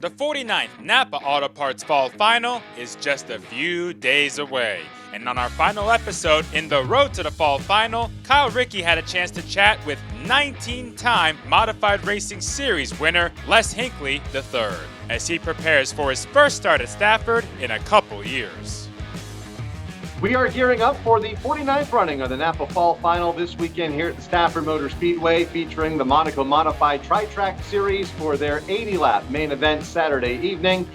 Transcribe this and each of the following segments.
The 49th NAPA Auto Parts Fall Final is just a few days away. And on our final episode in the Road to the Fall Final, Kyle Rickey had a chance to chat with 19-time Modified Racing Series winner Les Hinckley III as he prepares for his first start at Stafford in a couple years. We are gearing up for the 49th running of the NAPA Fall Final this weekend here at the Stafford Motor Speedway, featuring the Monaco Modified Tri-Track Series for their 80-lap main event Saturday evening.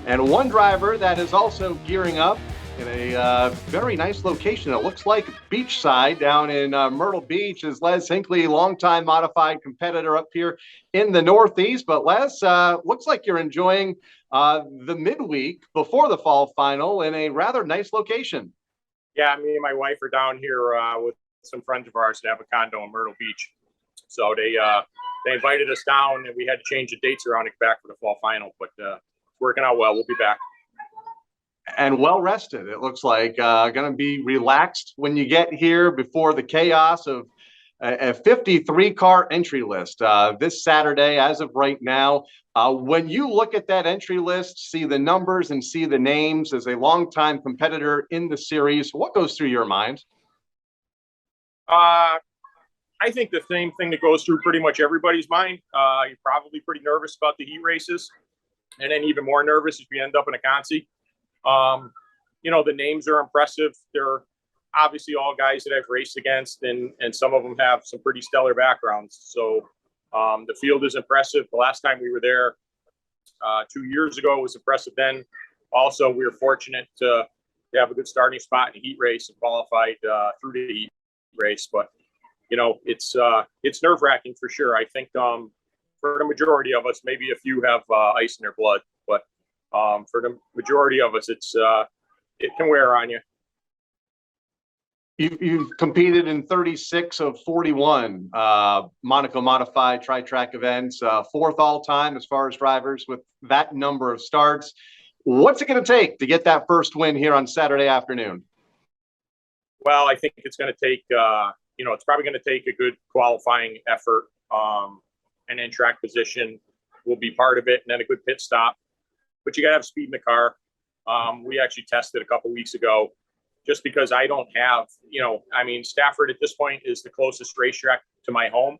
And one driver that is also gearing up in a very nice location. It looks like beachside down in Myrtle Beach is Les Hinckley, longtime modified competitor up here in the Northeast. But Les, looks like you're enjoying the midweek before the Fall Final in a rather nice location. Yeah, me and my wife are down here with some friends of ours that have a condo in Myrtle Beach. So they invited us down, and we had to change the dates around to get back for the Fall Final. But it's working out well. We'll be back. And well rested, it looks like. Going to be relaxed when you get here before the chaos of a 53-car entry list this Saturday as of right now. When you look at that entry list, see the numbers and see the names as a longtime competitor in the series, what goes through your mind? I think the same thing that goes through pretty much everybody's mind. You're probably pretty nervous about the heat races, and then even more nervous if you end up in a consi. The names are impressive. They're obviously all guys that I've raced against, and some of them have some pretty stellar backgrounds. So the field is impressive. The last time we were there 2 years ago was impressive then. Also, we were fortunate to have a good starting spot in the heat race and qualified through the heat race. But, it's nerve-wracking for sure. I think for the majority of us, maybe a few have ice in their blood. But for the majority of us, it can wear on you. You've competed in 36 of 41 Monaco Modified Tri-Track events, fourth all-time as far as drivers with that number of starts. What's it going to take to get that first win here on Saturday afternoon? Well, I think it's going to take, it's probably going to take a good qualifying effort, and then track position will be part of it, and then a good pit stop. But you got to have speed in the car. We actually tested a couple weeks ago. Just because I don't have, Stafford at this point is the closest racetrack to my home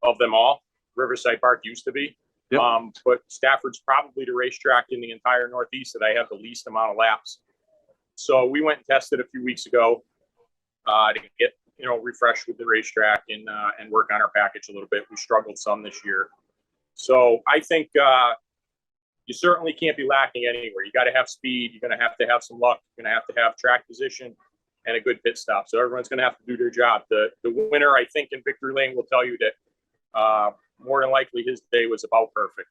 of them all. Riverside Park used to be. Yep. But Stafford's probably the racetrack in the entire Northeast that I have the least amount of laps. So we went and tested a few weeks ago to get, refreshed with the racetrack and work on our package a little bit. We struggled some this year. So I think you certainly can't be lacking anywhere. You got to have speed. You're going to have some luck. You're going to have track position and a good pit stop. So everyone's going to have to do their job. The winner, I think, in victory lane will tell you that more than likely his day was about perfect.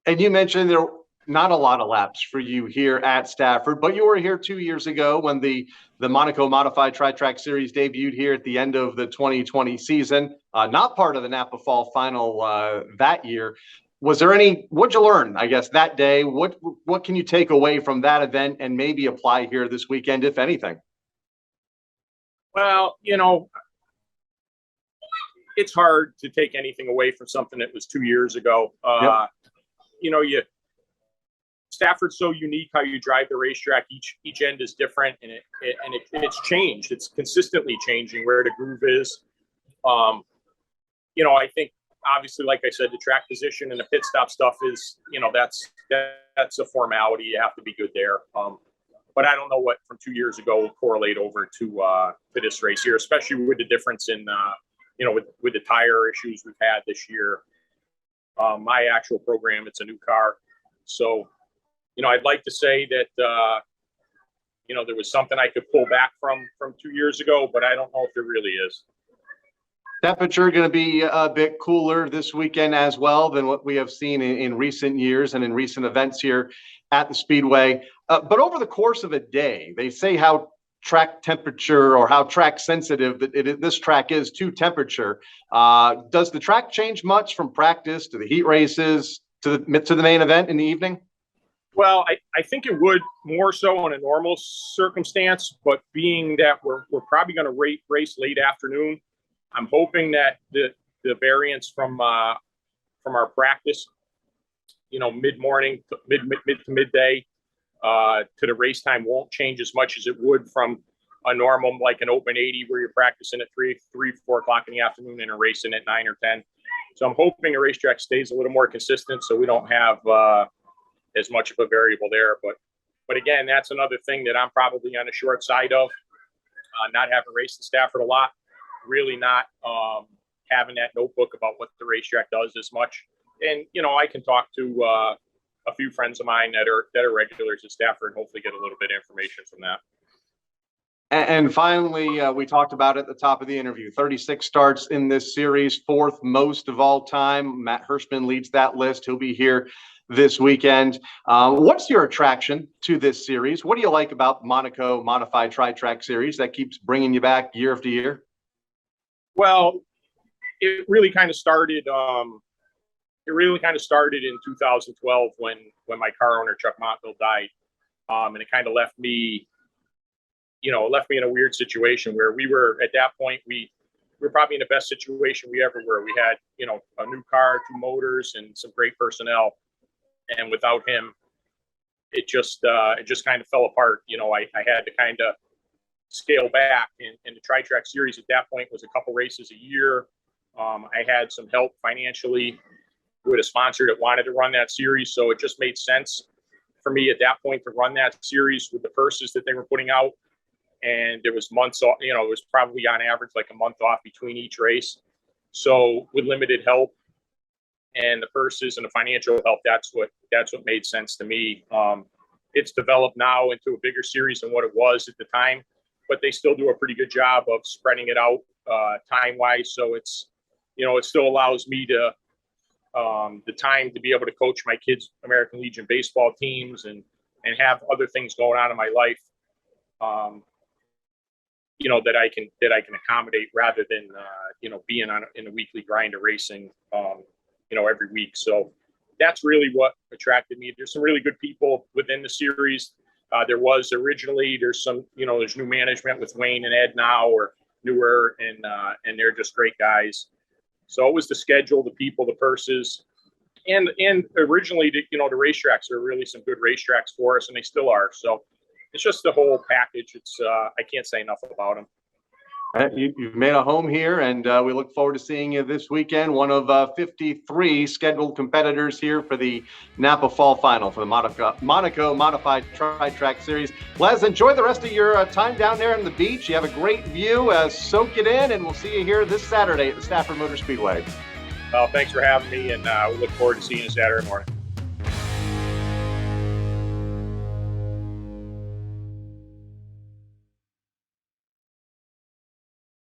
And you mentioned there are not a lot of laps for you here at Stafford, but you were here 2 years ago when the Monaco Modified Tri-Track Series debuted here at the end of the 2020 season. Not part of the NAPA Fall Final that year. Was there what'd you learn, I guess, that day? What can you take away from that event and maybe apply here this weekend, if anything? Well, it's hard to take anything away from something that was 2 years ago. Yep. Stafford's so unique how you drive the racetrack. Each end is different, and it's changed. It's consistently changing where the groove is. I think, obviously, like I said, the track position and the pit stop stuff is, that's a formality. You have to be good there. But I don't know what from 2 years ago will correlate over to this race here, especially with the difference in, with the tire issues we've had this year. My actual program, it's a new car. So, I'd like to say that, there was something I could pull back from 2 years ago, but I don't know if there really is. Temperature going to be a bit cooler this weekend as well than what we have seen in recent years and in recent events here at the Speedway. But over the course of a day, they say how track temperature or how track sensitive this track is to temperature. Does the track change much from practice to the heat races to the main event in the evening? Well, I think it would more so in a normal circumstance, but being that we're probably going to race late afternoon, I'm hoping that the variance from our practice, mid-morning, mid to midday, to the race time won't change as much as it would from a normal, like an open 80 where you're practicing at 4 o'clock in the afternoon and a racing at 9 or 10. So I'm hoping the racetrack stays a little more consistent so we don't have as much of a variable there. But again, that's another thing that I'm probably on the short side of, not having raced in Stafford a lot, really not having that notebook about what the racetrack does as much. And, I can talk to a few friends of mine that are regulars at Stafford and hopefully get a little bit of information from that. And finally, we talked about at the top of the interview, 36 starts in this series, fourth most of all time. Matt Hirschman leads that list. He'll be here this weekend. What's your attraction to this series? What do you like about the Monaco Modified Tri-Track Series that keeps bringing you back year after year? Well, it really kind of started. In 2012 when my car owner Chuck Montville died, and it kind of left me in a weird situation where we were at that point. We were probably in the best situation we ever were. We had a new car, 2 motors, and some great personnel. And without him, it just kind of fell apart. I had to kind of scale back. And the Tri-Track Series at that point was a couple races a year. I had some help financially with a sponsor that wanted to run that series. So it just made sense for me at that point to run that series with the purses that they were putting out. And there was months off, it was probably on average like a month off between each race. So with limited help and the purses and the financial help, that's what made sense to me. It's developed now into a bigger series than what it was at the time, but they still do a pretty good job of spreading it out time-wise. So it's, it still allows me to the time to be able to coach my kids' American Legion baseball teams and have other things going on in my life, that I can accommodate rather than being in a weekly grind of racing, every week. So that's really what attracted me. There's some really good people within the series. There was originally, there's new management with Wayne and Ed now, or newer, and they're just great guys. So it was the schedule, the people, the purses, and originally, the racetracks are really some good racetracks for us, and they still are. So it's just the whole package. It's I can't say enough about them. You've made a home here, and we look forward to seeing you this weekend. One of 53 scheduled competitors here for the NAPA Fall Final for the Monaco Modified Tri-Track Series. Les, enjoy the rest of your time down there on the beach. You have a great view. Soak it in, and we'll see you here this Saturday at the Stafford Motor Speedway. Well, thanks for having me, and we look forward to seeing you Saturday morning.